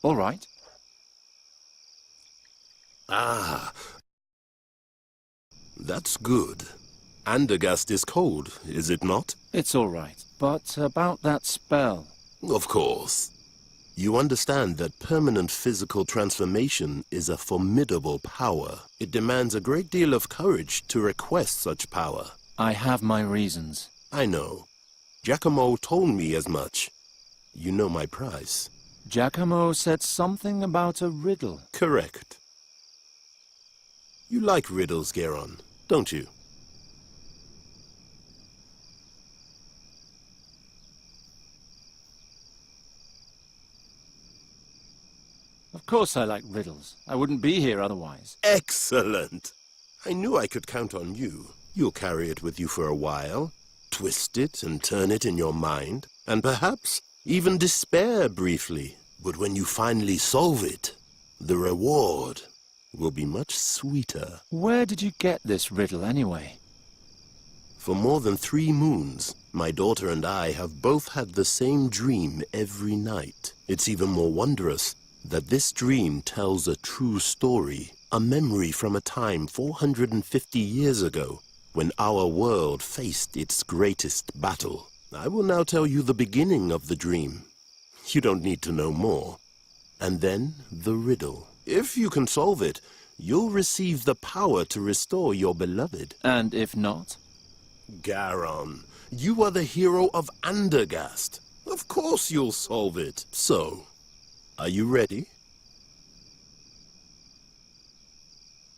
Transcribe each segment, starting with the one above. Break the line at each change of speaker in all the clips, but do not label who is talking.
All right.
Ah, that's good. Andergast is cold, is it not?
It's all right. But about that spell...
Of course. You understand that permanent physical transformation is a formidable power. It demands a great deal of courage to request such power.
I have my reasons.
I know. Giacomo told me as much. You know my price.
Giacomo said something about a riddle.
Correct. You like riddles, Geron, don't you?
Of course I like riddles. I wouldn't be here otherwise.
Excellent! I knew I could count on you. You'll carry it with you for a while, twist it and turn it in your mind, and perhaps even despair briefly. But when you finally solve it, the reward will be much sweeter.
Where did you get this riddle anyway?
For more than 3 moons, my daughter and I have both had the same dream every night. It's even more wondrous that this dream tells a true story, a memory from a time 450 years ago, when our world faced its greatest battle. I will now tell you the beginning of the dream. You don't need to know more. And then the riddle. If you can solve it, you'll receive the power to restore your beloved.
And if not?
Geron, you are the hero of Andergast. Of course you'll solve it. So, are you ready?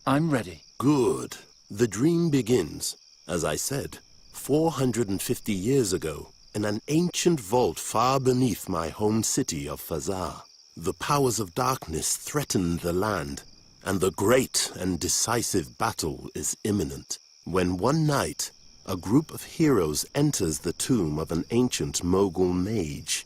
I'm ready.
Good. The dream begins, as I said, 450 years ago, in an ancient vault far beneath my home city of Fazar. The powers of darkness threaten the land, and the great and decisive battle is imminent. When one night, a group of heroes enters the tomb of an ancient Mogul mage.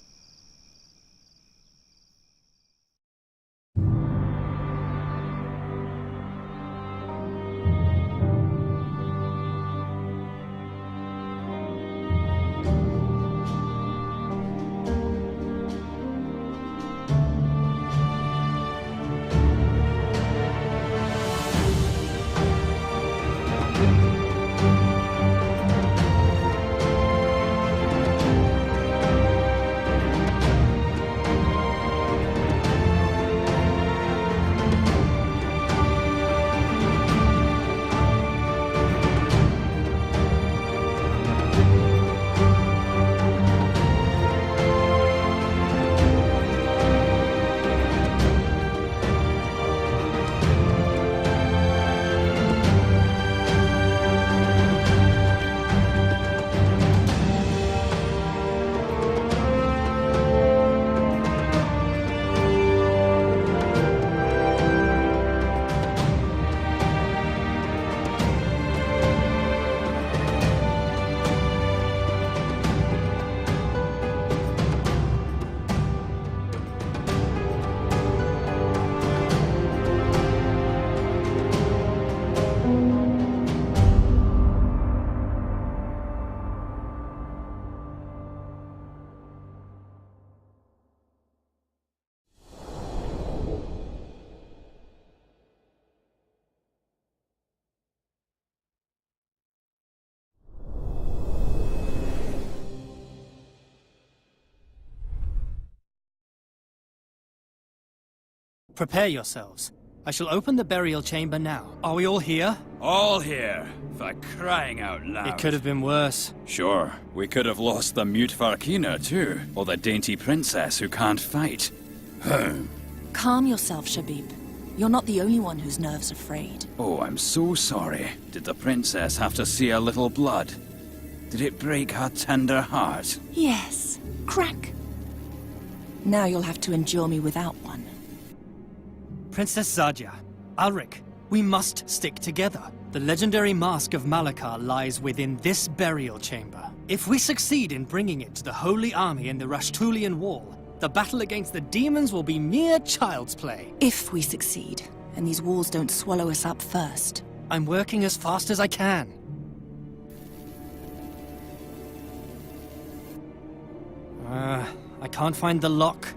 Prepare yourselves. I shall open the burial chamber now. Are we all here?
All here, for crying out loud.
It could have been worse.
Sure, we could have lost the mute Varkina too, or the dainty princess who can't fight.
Calm yourself, Shabib. You're not the only one whose nerves are frayed.
Oh, I'm so sorry. Did the princess have to see a little blood? Did it break her tender heart?
Yes. Crack. Now you'll have to endure me without one.
Princess Sadja, Alric, we must stick together. The legendary mask of Malakar lies within this burial chamber. If we succeed in bringing it to the Holy Army in the Rashtulian Wall, the battle against the demons will be mere child's play.
If we succeed, and these walls don't swallow us up first.
I'm working as fast as I can. I can't find the lock.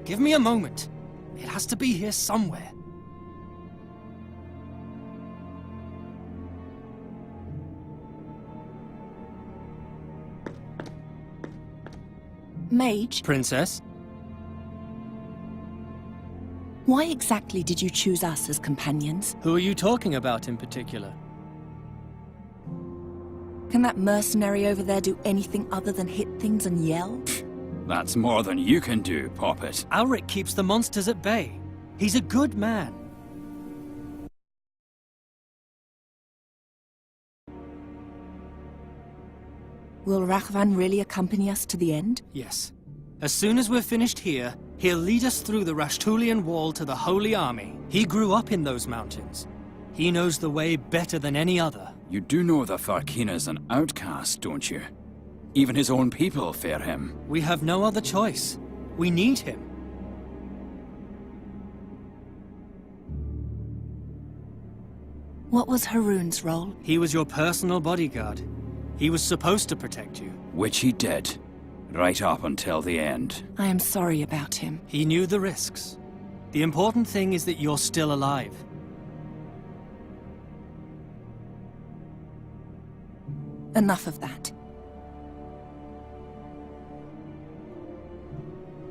Give me a moment. It has to be here somewhere.
Mage,
Princess?
why exactly did you choose us as companions?
Who are you talking about in particular?
Can that mercenary over there do anything other than hit things and yell?
That's more than you can do, Poppet.
Alric keeps the monsters at bay. He's a good man.
Will Rachvan really accompany us to the end?
Yes. As soon as we're finished here, he'll lead us through the Rashtulian Wall to the Holy Army. He grew up in those mountains. He knows the way better than any other.
You do know that Farkina's an outcast, don't you? Even his own people fear him.
We have no other choice. We need him.
What was Haroon's role?
He was your personal bodyguard. He was supposed to protect you.
Which he did. Right up until the end.
I am sorry about him.
He knew the risks. The important thing is that you're still alive.
Enough of that.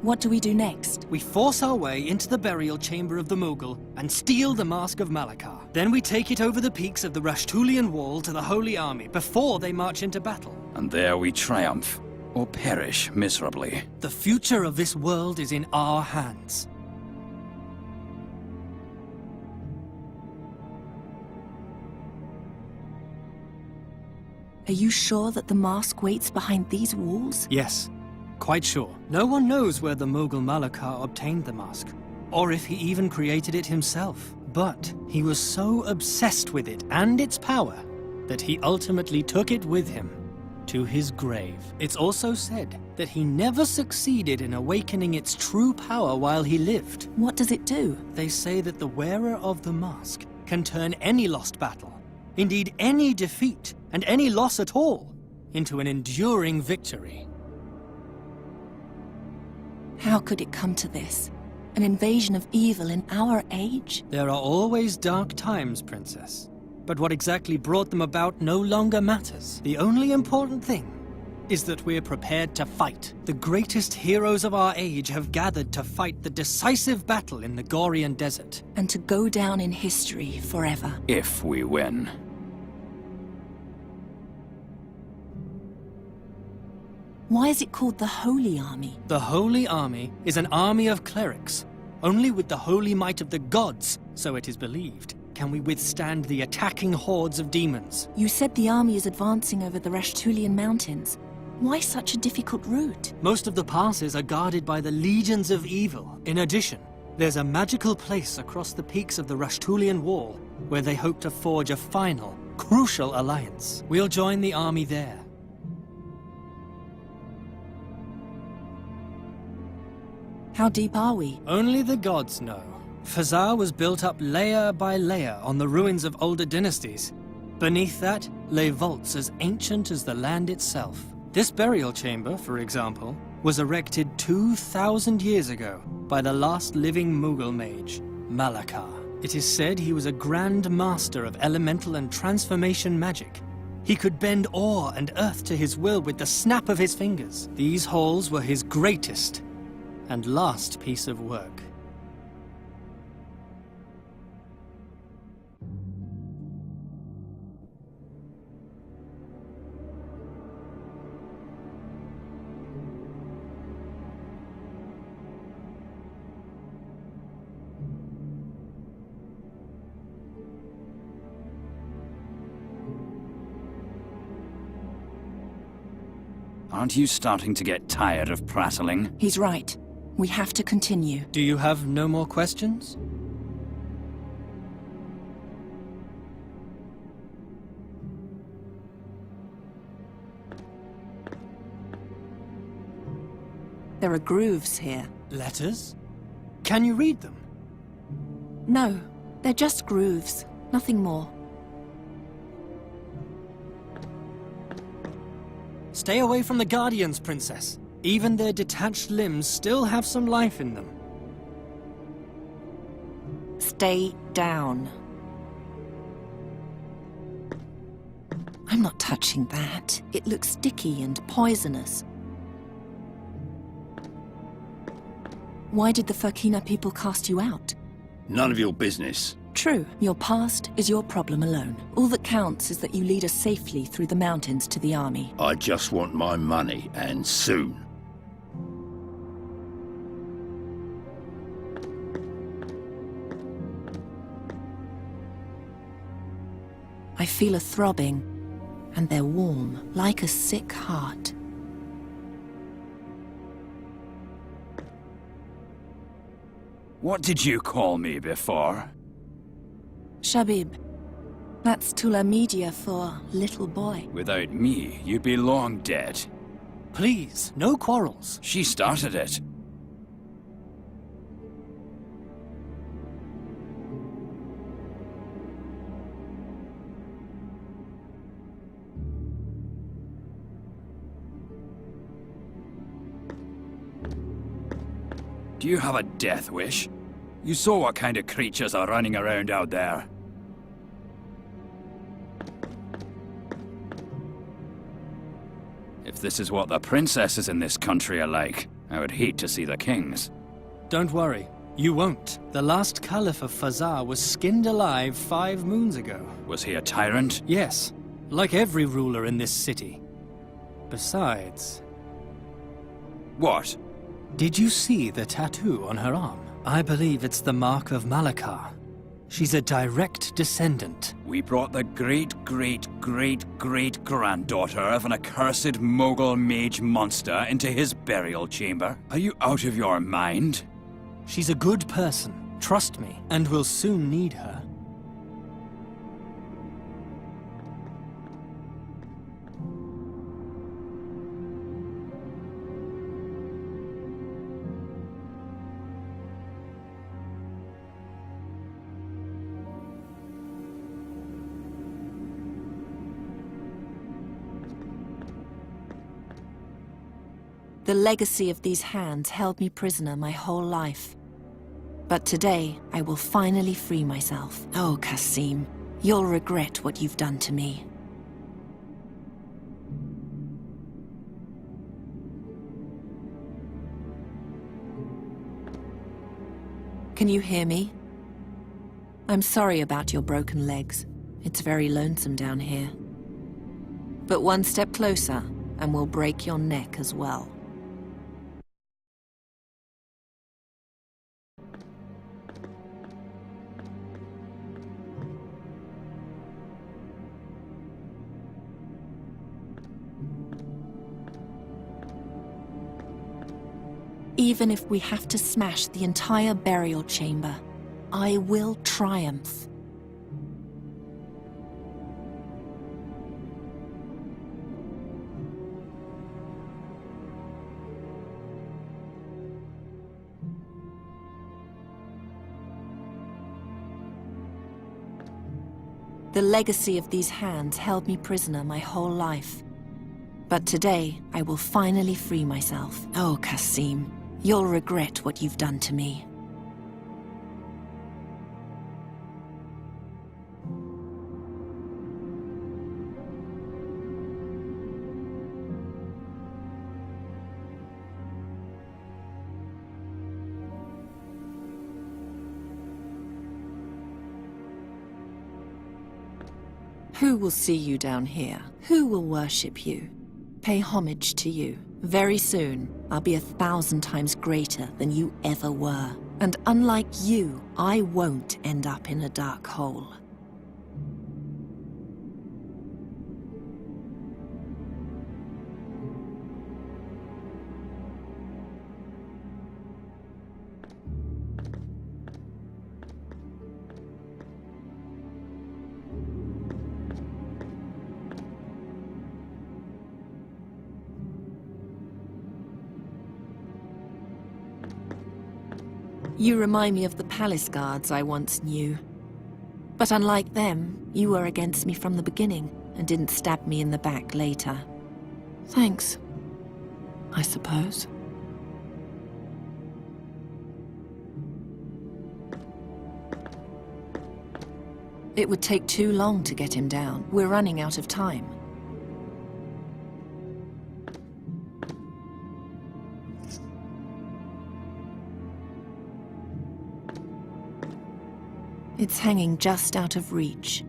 What do we do next?
We force our way into the burial chamber of the Mughal and steal the Mask of Malakar. Then we take it over the peaks of the Rashtulian Wall to the Holy Army before they march into battle.
And there we triumph, or perish miserably.
The future of this world is in our hands.
Are you sure that the mask waits behind these walls?
Yes, quite sure. No one knows where the Mughal Malakar obtained the mask, or if he even created it himself. But he was so obsessed with it and its power that he ultimately took it with him to his grave. It's also said that he never succeeded in awakening its true power while he lived.
What does it do?
They say that the wearer of the mask can turn any lost battle, indeed any defeat and any loss at all, into an enduring victory.
How could it come to this? An invasion of evil in our age?
There are always dark times, Princess. But what exactly brought them about no longer matters. The only important thing is that we're prepared to fight. The greatest heroes of our age have gathered to fight the decisive battle in the Gorian Desert.
And to go down in history forever.
If we win.
Why is it called the Holy Army?
The Holy Army is an army of clerics. Only with the holy might of the gods, so it is believed, can we withstand the attacking hordes of demons.
You said the army is advancing over the Rashtulian mountains. Why such a difficult route?
Most of the passes are guarded by the legions of evil. In addition, there's a magical place across the peaks of the Rashtulian Wall where they hope to forge a final, crucial alliance. We'll join the army there.
How deep are we?
Only the gods know. Fazar was built up layer by layer on the ruins of older dynasties. Beneath that lay vaults as ancient as the land itself. This burial chamber, for example, was erected 2,000 years ago by the last living Mughal mage, Malakar. It is said he was a grand master of elemental and transformation magic. He could bend ore and earth to his will with the snap of his fingers. These halls were his greatest and last piece of work.
Aren't you starting to get tired of prattling?
He's right. We have to continue.
Do you have no more questions?
There are grooves here.
Letters? Can you read them?
No, they're just grooves. Nothing more.
Stay away from the Guardians, Princess. Even their detached limbs still have some life in them.
Stay down. I'm not touching that. It looks sticky and poisonous. Why did the Furkina people cast you out?
None of your business.
True. Your past is your problem alone. All that counts is that you lead us safely through the mountains to the army.
I just want my money, and soon.
I feel a throbbing, and they're warm, like a sick heart.
What did you call me before?
Shabib. That's Tulamedia for little boy.
Without me, you'd be long dead.
Please, no quarrels.
She started it. Do you have a death wish? You saw what kind of creatures are running around out there. If this is what the princesses in this country are like, I would hate to see the kings.
Don't worry, you won't. The last Caliph of Fazar was skinned alive 5 moons ago.
Was he a tyrant?
Yes, like every ruler in this city. Besides...
What?
Did you see the tattoo on her arm? I believe it's the mark of Malakar. She's a direct descendant.
We brought the great-great-great-great-granddaughter of an accursed Mogul mage monster into his burial chamber. Are you out of your mind?
She's a good person, trust me, and we'll soon need her.
The legacy of these hands held me prisoner my whole life. But today, I will finally free myself. Oh, Qasim, you'll regret what you've done to me. Can you hear me? I'm sorry about your broken legs. It's very lonesome down here. But one step closer, and we'll break your neck as well. Even if we have to smash the entire burial chamber, I will triumph. The legacy of these hands held me prisoner my whole life. But today, I will finally free myself. Oh, Qasim, you'll regret what you've done to me. Who will see you down here? Who will worship you? Pay homage to you. Very soon, I'll be 1,000 times greater than you ever were. And unlike you, I won't end up in a dark hole. You remind me of the palace guards I once knew. But unlike them, you were against me from the beginning and didn't stab me in the back later. Thanks, I suppose. It would take too long to get him down. We're running out of time. It's hanging just out of reach.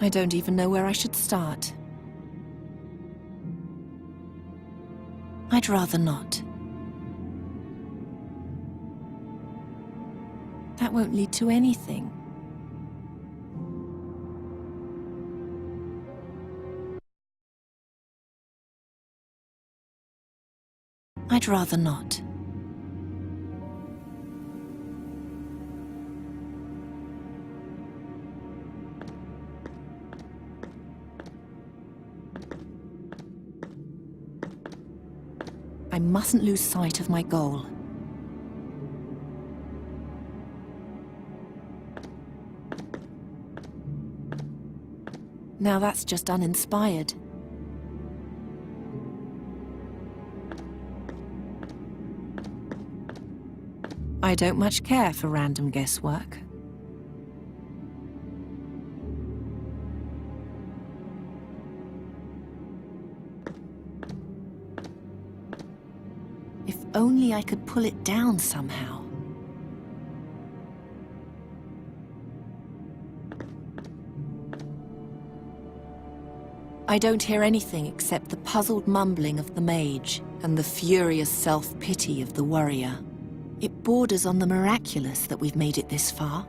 I don't even know where I should start. I'd rather not. That won't lead to anything. I'd rather not. I mustn't lose sight of my goal. Now that's just uninspired. I don't much care for random guesswork. If only I could pull it down somehow. I don't hear anything except the puzzled mumbling of the mage and the furious self-pity of the warrior. It borders on the miraculous that we've made it this far.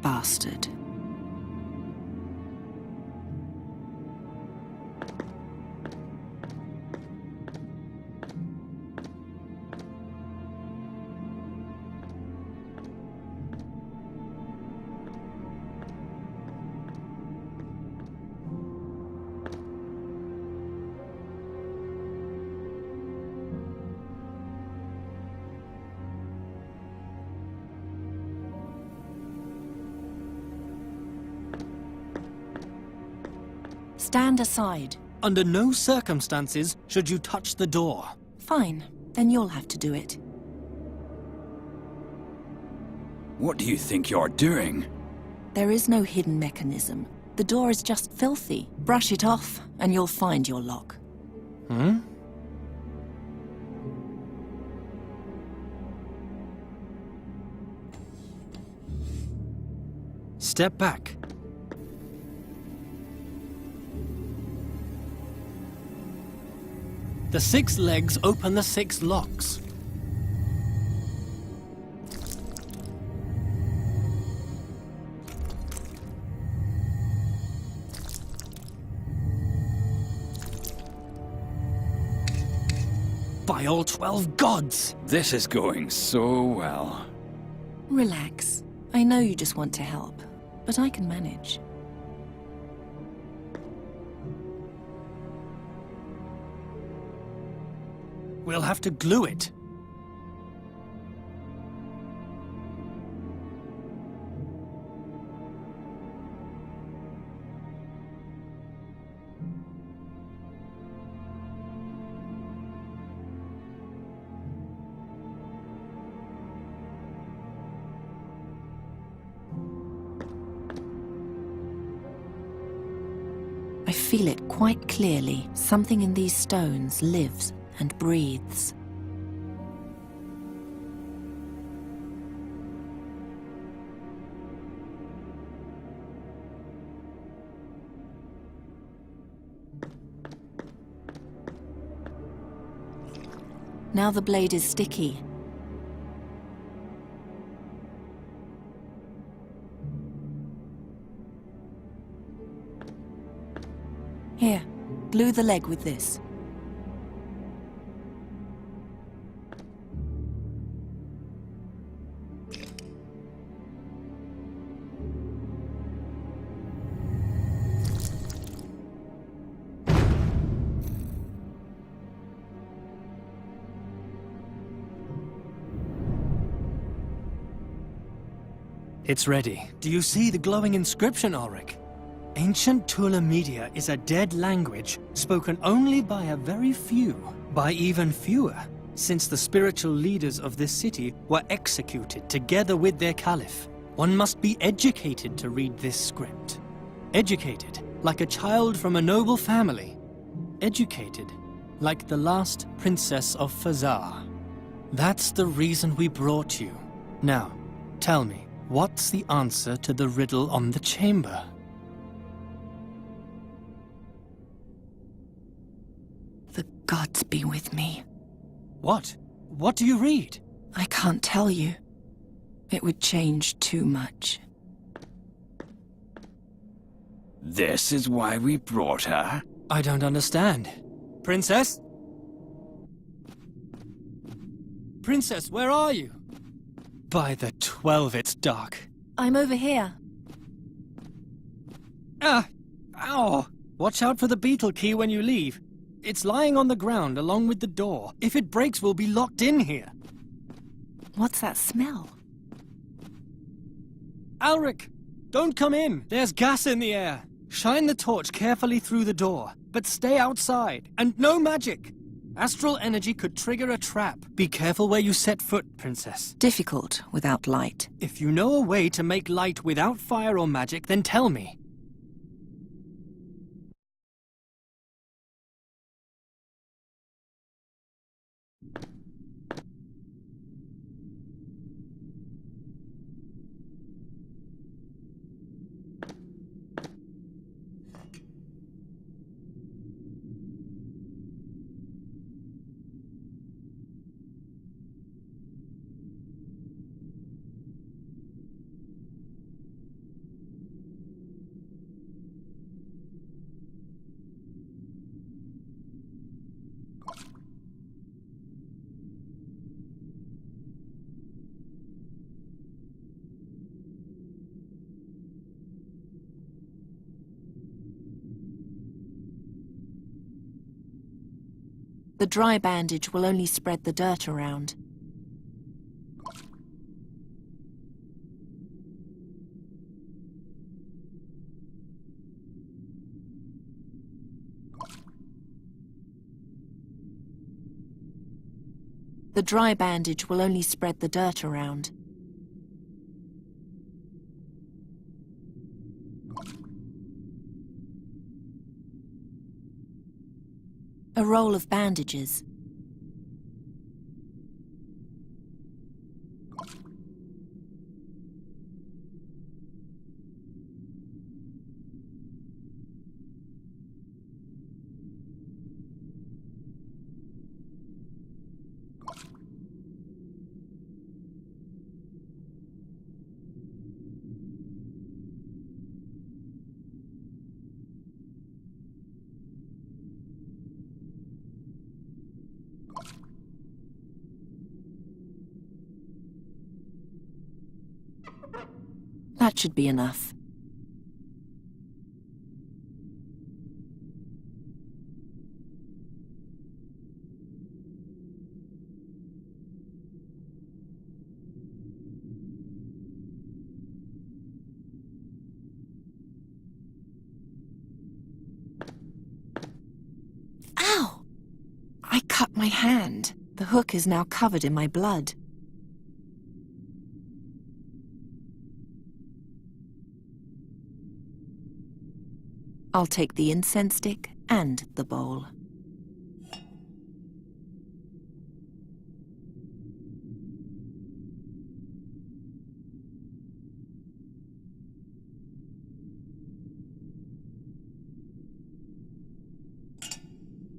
Bastard. Stand aside.
Under no circumstances should you touch the door.
Fine, then you'll have to do it.
What do you think you're doing?
There is no hidden mechanism. The door is just filthy. Brush it off, and you'll find your lock.
Hmm? Step back. The 6 legs open the 6 locks. By all 12 gods!
This is going so well.
Relax. I know you just want to help, but I can manage.
We'll have to glue it.
I feel it quite clearly. Something in these stones lives and breathes. Now the blade is sticky. Here, glue the leg with this.
It's ready. Do you see the glowing inscription, Ulrich? Ancient Tula Media is a dead language spoken only by a very few, by even fewer, since the spiritual leaders of this city were executed together with their caliph. One must be educated to read this script. Educated, like a child from a noble family. Educated, like the last princess of Fazar. That's the reason we brought you. Now, tell me, what's the answer to the riddle on the chamber?
The gods be with me.
What? What do you read?
I can't tell you. It would change too much.
This is why we brought her?
I don't understand. Princess? Princess, where are you? By the 12, it's dark.
I'm over here.
Ah! Ow! Watch out for the beetle key when you leave. It's lying on the ground along with the door. If it breaks, we'll be locked in here.
What's that smell?
Ulrich, don't come in. There's gas in the air. Shine the torch carefully through the door, but stay outside. And no magic. Astral energy could trigger a trap. Be careful where you set foot, Princess.
Difficult without light.
If you know a way to make light without fire or magic, then tell me.
The dry bandage will only spread the dirt around. The dry bandage will only spread the dirt around. A roll of bandages. That should be enough. Ow! I cut my hand. The hook is now covered in my blood. I'll take the incense stick and the bowl.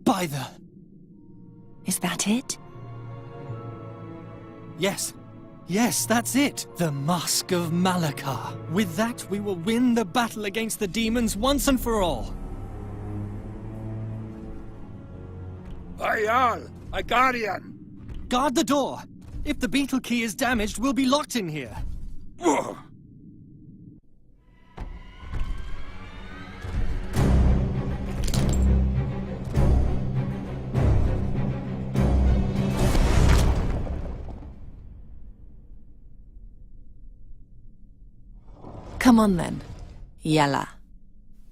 By the...
Is that it?
Yes. Yes, that's it. The Mask of Malakar. With that, we will win the battle against the demons once and for all.
Ayal, a guardian.
Guard the door. If the beetle key is damaged, we'll be locked in here.
Ugh.
Come on then. Yalla.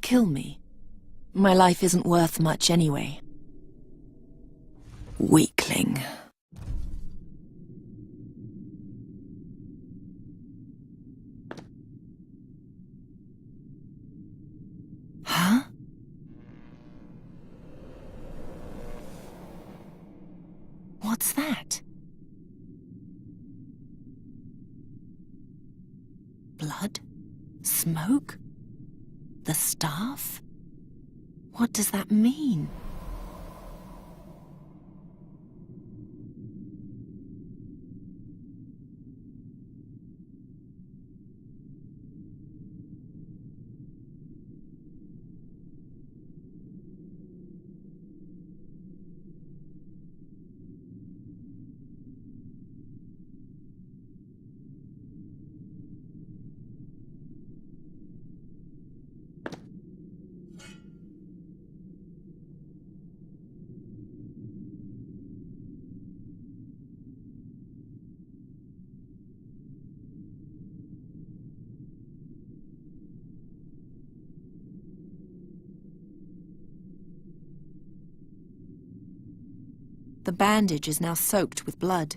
Kill me. My life isn't worth much anyway. Weakling. Huh? What's that? Blood? Smoke? The staff? What does that mean? The bandage is now soaked with blood.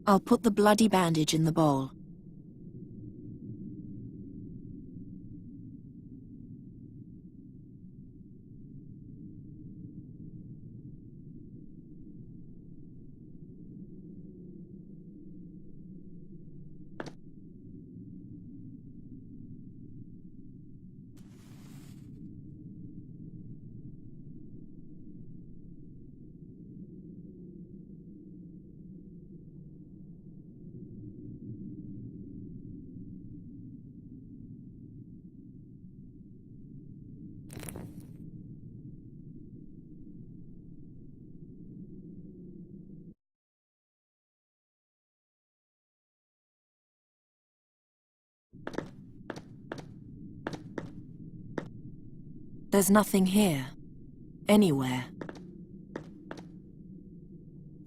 I'll put the bloody bandage in the bowl. There's nothing here. Anywhere.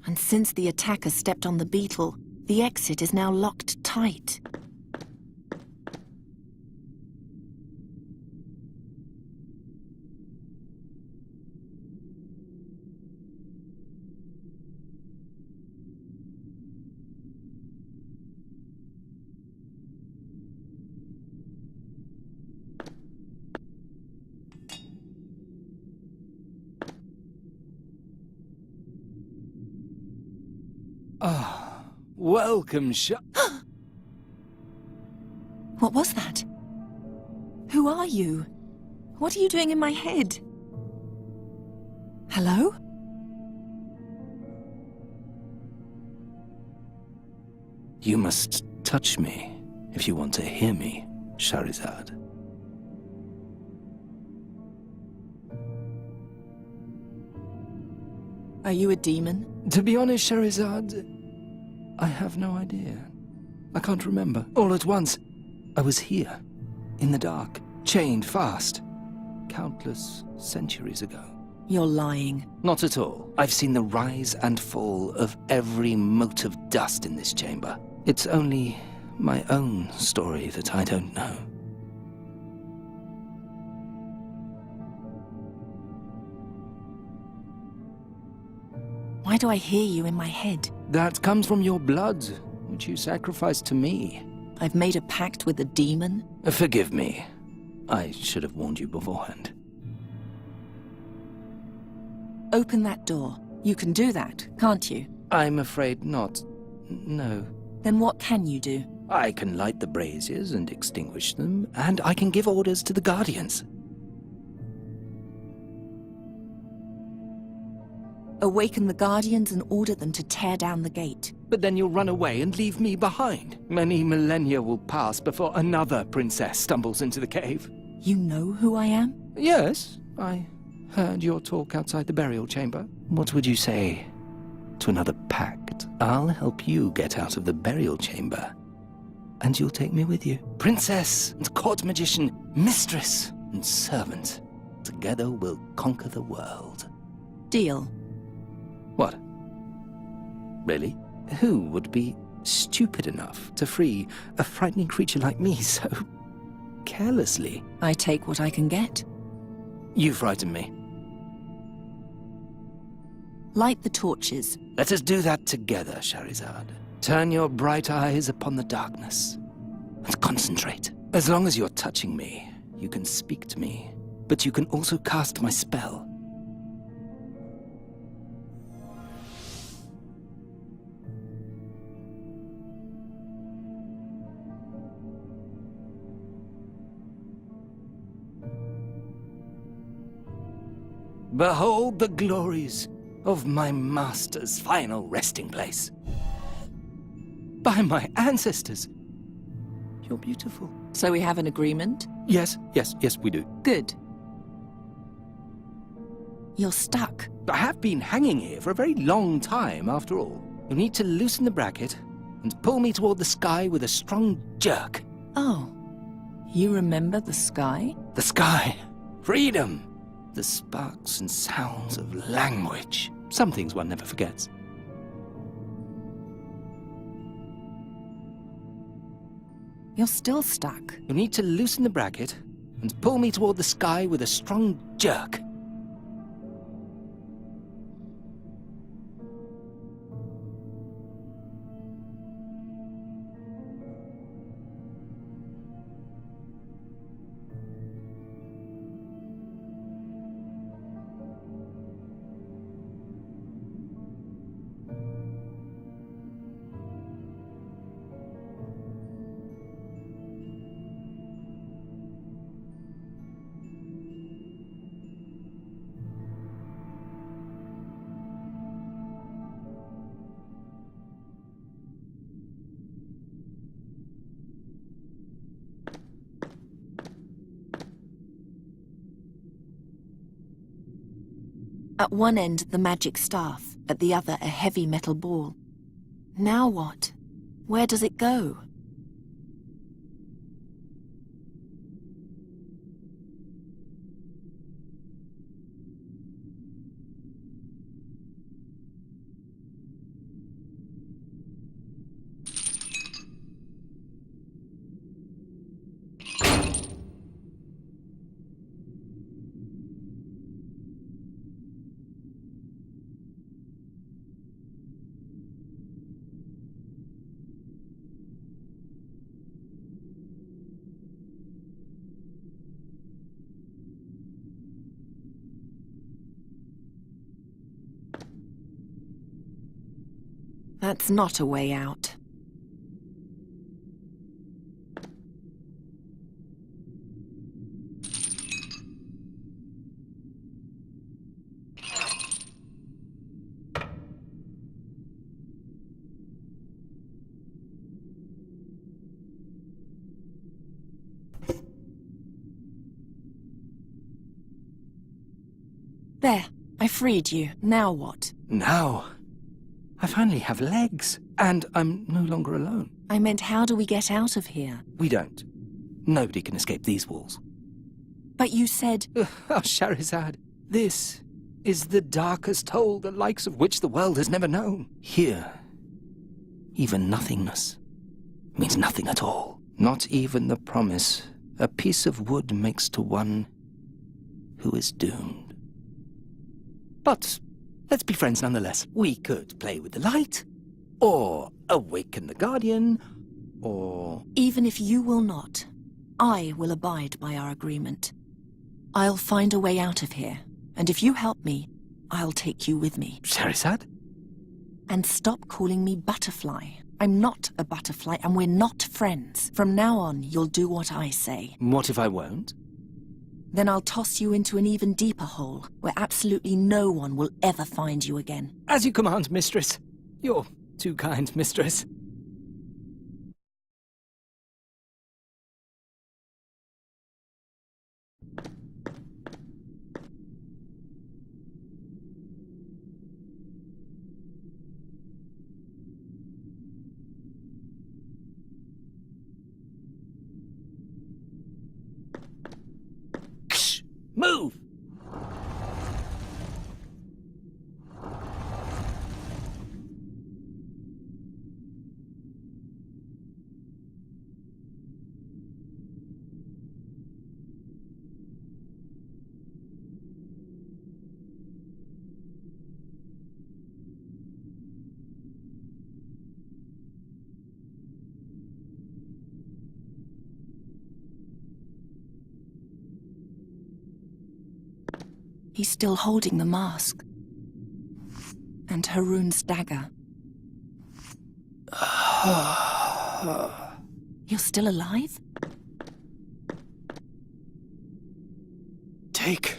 And since the attacker stepped on the beetle, the exit is now locked tight.
welcome,
What was that? Who are you? What are you doing in my head? Hello?
You must touch me if you want to hear me, Shahrazad.
Are you a demon?
To be honest, Shahrazad, I have no idea. I can't remember. All at once, I was here, in the dark, chained fast, countless centuries ago.
You're lying.
Not at all. I've seen the rise and fall of every mote of dust in this chamber. It's only my own story that I don't know.
Why do I hear you in my head?
That comes from your blood, which you sacrificed to me.
I've made a pact with a demon?
Forgive me. I should have warned you beforehand.
Open that door. You can do that, can't you?
I'm afraid not. No.
Then what can you do?
I can light the braziers and extinguish them, and I can give orders to the Guardians.
Awaken the Guardians and order them to tear down the gate.
But then you'll run away and leave me behind. Many millennia will pass before another princess stumbles into the cave.
You know who I am?
Yes, I heard your talk outside the burial chamber. What would you say to another pact? I'll help you get out of the burial chamber, and you'll take me with you. Princess and court magician, mistress and servant. Together we'll conquer the world.
Deal.
What? Really? Who would be stupid enough to free a frightening creature like me so carelessly?
I take what I can get.
You frighten me.
Light the torches.
Let us do that together, Shahrazad. Turn your bright eyes upon the darkness and concentrate. As long as you're touching me, you can speak to me, but you can also cast my spell. Behold the glories of my master's final resting place. By my ancestors, you're beautiful.
So we have an agreement?
Yes, we do.
Good. You're stuck.
I have been hanging here for a very long time, after all. You need to loosen the bracket and pull me toward the sky with a strong jerk.
Oh. You remember the sky?
The sky. Freedom. The sparks and sounds of language. Some things one never forgets.
You're still stuck.
You need to loosen the bracket and pull me toward the sky with a strong jerk.
At one end, the magic staff. At the other, a heavy metal ball. Now what? Where does it go? That's not a way out. There, I freed you. Now what?
Now, I finally have legs, and I'm no longer alone.
I meant, how do we get out of here?
We don't. Nobody can escape these walls.
But you said...
Oh, Shahrazad, this is the darkest hole, the likes of which the world has never known. Here, even nothingness means nothing at all. Not even the promise a piece of wood makes to one who is doomed. But let's be friends nonetheless. We could play with the light, or awaken the Guardian, or...
Even if you will not, I will abide by our agreement. I'll find a way out of here, and if you help me, I'll take you with me.
Shahrazad?
And stop calling me Butterfly. I'm not a butterfly, and we're not friends. From now on, you'll do what I say.
What if I won't?
Then I'll toss you into an even deeper hole, where absolutely no one will ever find you again.
As you command, mistress. You're too kind, mistress. Move!
He's still holding the mask. And Haroon's dagger. You're still alive?
Take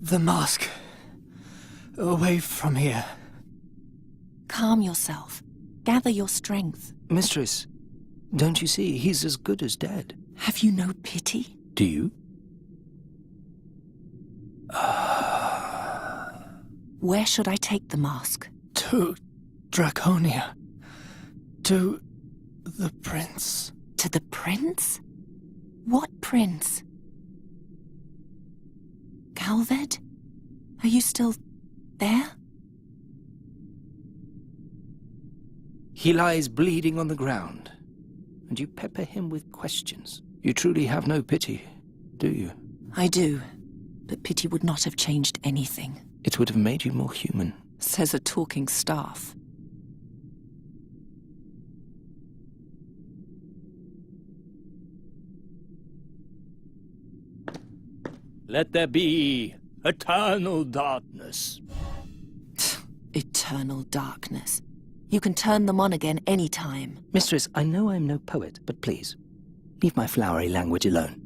the mask away from here.
Calm yourself. Gather your strength.
Mistress, don't you see? He's as good as dead.
Have you no pity?
Do you?
Where should I take the mask?
To Draconia. To the prince.
To the prince? What prince? Calved? Are you still there?
He lies bleeding on the ground, and you pepper him with questions. You truly have no pity, do you?
I do, but pity would not have changed anything.
It would have made you more human.
Says a talking staff.
Let there be eternal darkness.
Eternal darkness. You can turn them on again any time.
Mistress, I know I'm no poet, but please, leave my flowery language alone.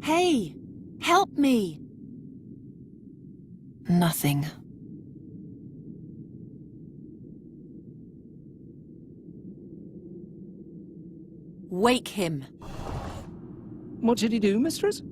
Hey! Help me! Nothing. Wake him.
What should he do, mistress?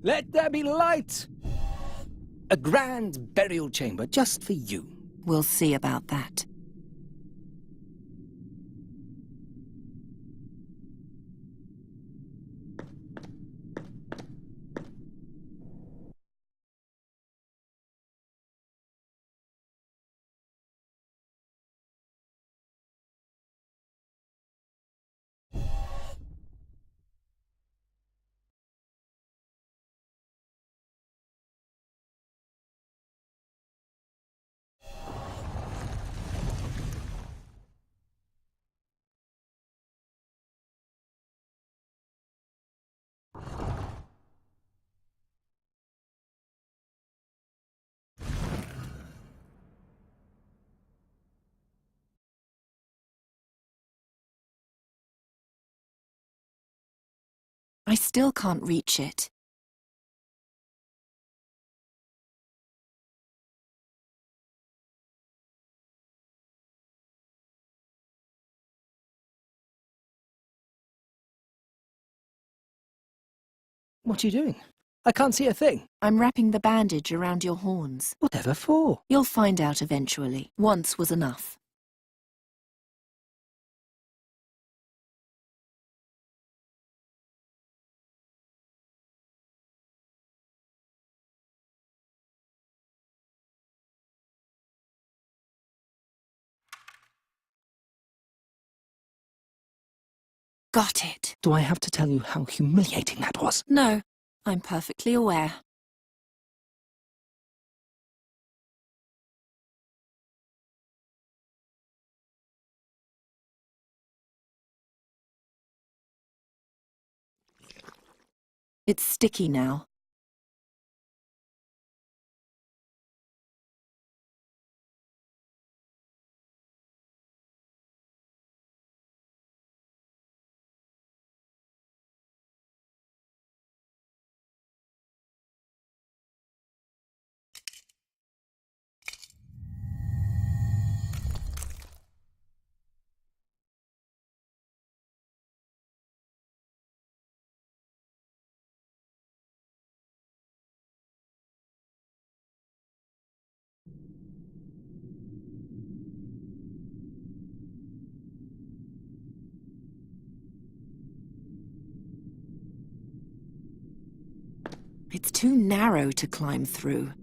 Let there be light! A grand burial chamber just for you.
We'll see about that. I still can't reach it.
What are you doing? I can't see a thing.
I'm wrapping the bandage around your horns.
Whatever for?
You'll find out eventually. Once was enough. Got it.
Do I have to tell you how humiliating that was?
No, I'm perfectly aware. It's sticky now. It's too narrow to climb through.